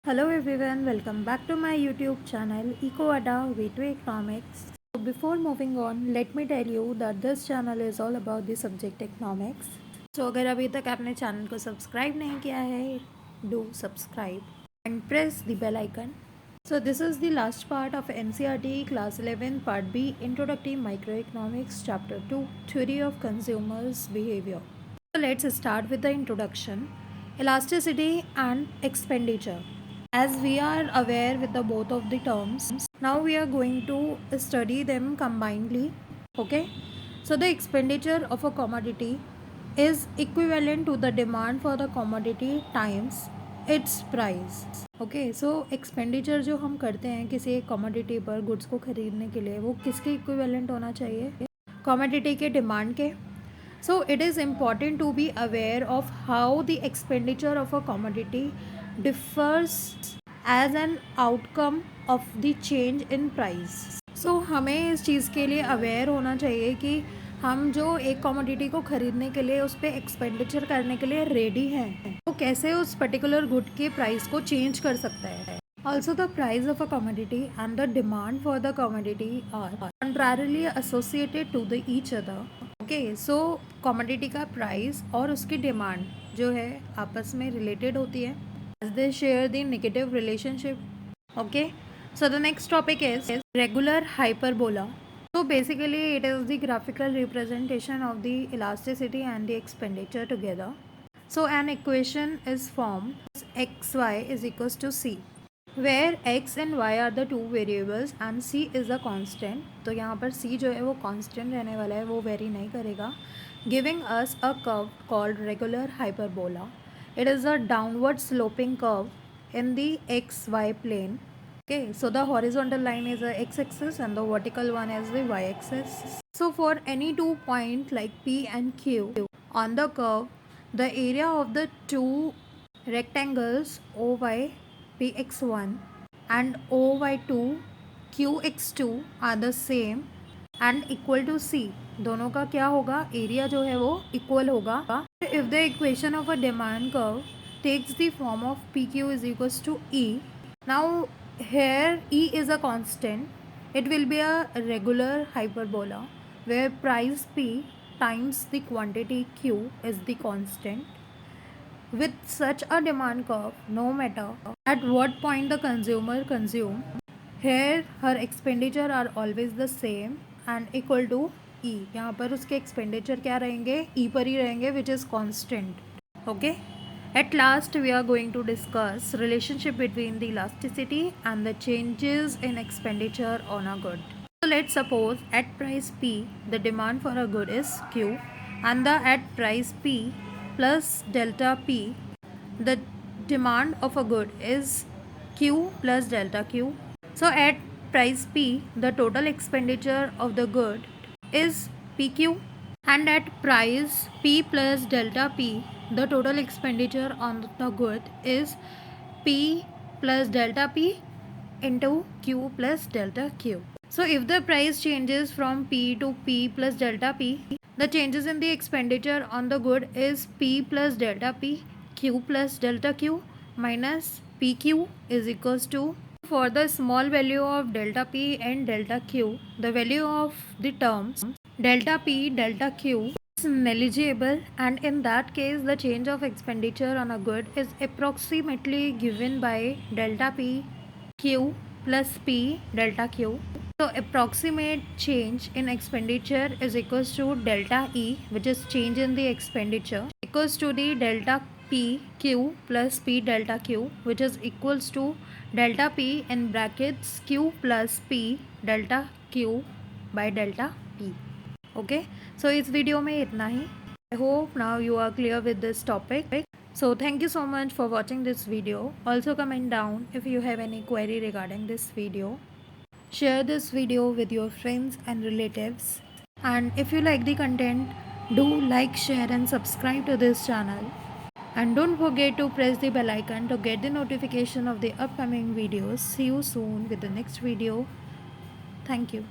Hello everyone, welcome back to my YouTube channel EcoAda Way to Economics. So before moving on, let me tell you that this channel is all about the subject economics. So अगर अभी तक आपने channel को subscribe नहीं किया है, do subscribe and press the bell icon. So this is the last part of NCERT Class 11 Part B Introductory Microeconomics Chapter 2 Theory of Consumers Behavior. So let's start with the introduction. Elasticity and expenditure. As we are aware with the both of the terms, now we are going to study them combinedly. Okay, so the expenditure of a commodity is equivalent to the demand for the commodity times its price. Okay so expenditure जो हम करते हैं किसी एक commodity पर goods को खरीदने के लिए वो किसके इक्विवेलेंट होना चाहिए? कमोडिटी के डिमांड के. So it is important to be aware of how the expenditure of a commodity differs as an outcome of the change in price. So हमें इस चीज़ के लिए अवेयर होना चाहिए कि हम जो एक कमोडिटी को ख़रीदने के लिए उस पर एक्सपेंडिचर करने के लिए रेडी हैं तो कैसे उस पर्टिकुलर गुड के प्राइस को चेंज कर सकता है. Also the price of a commodity and the demand for the commodity are contrarily associated to the each other. Okay so commodity का प्राइस और उसकी डिमांड जो है आपस में रिलेटेड होती है as they share the negative relationship. Okay so the next topic is regular hyperbola. So basically it is the graphical representation of the elasticity and the expenditure together. So an equation is formed xy is equals to c where x and y are the two variables and c is a constant. तो यहाँ पर c जो है वो constant रहने वाला है, वो vary नहीं करेगा. Giving us a curve called regular hyperbola. It is a downward sloping curve in the xy plane. Okay, so the horizontal line is the x-axis and the vertical one is the y-axis. So for any 2 points like P and Q on the curve, the area of the two rectangles OY Px1 and OY2 Qx2 are the same and equal to C. दोनों का क्या होगा? Area जो है वो equal होगा. If the equation of a demand curve takes the form of PQ is equals to E. Now here E is a constant. It will be a regular hyperbola where price P times the quantity Q is the constant. With such a demand curve, no matter at what point the consumer consume, here her expenditure are always the same and equal to E. यहाँ पर उसके expenditure क्या रहेंगे? E पर ही रहेंगे which is constant. Okay. At last we are going to discuss relationship between the elasticity and the changes in expenditure on a good. So let's suppose at price P the demand for a good is Q and the at price P plus delta P the demand of a good is Q plus delta Q. So at price P the total expenditure of the good is PQ and at price P plus delta P the total expenditure on the good is P plus delta P into Q plus delta Q. So if the price changes from P to P plus delta P, the changes in the expenditure on the good is P plus delta P, Q plus delta Q minus PQ is equals to, for the small value of delta P and delta Q, the value of the terms delta P, delta Q is negligible and in that case the change of expenditure on a good is approximately given by delta P Q plus P delta Q. So approximate change in expenditure is equals to delta E, which is change in the expenditure, equals to the delta P Q plus P delta Q, which is equals to delta P in brackets Q plus P delta Q by delta P. Okay, so इस video में इतना ही. I hope now you are clear with this topic. So thank you so much for watching this video. Also comment down if you have any query regarding this video. Share this video with your friends and relatives. And if you like the content, do like, share and subscribe to this channel. And don't forget to press the bell icon to get the notification of the upcoming videos. See you soon with the next video. Thank you.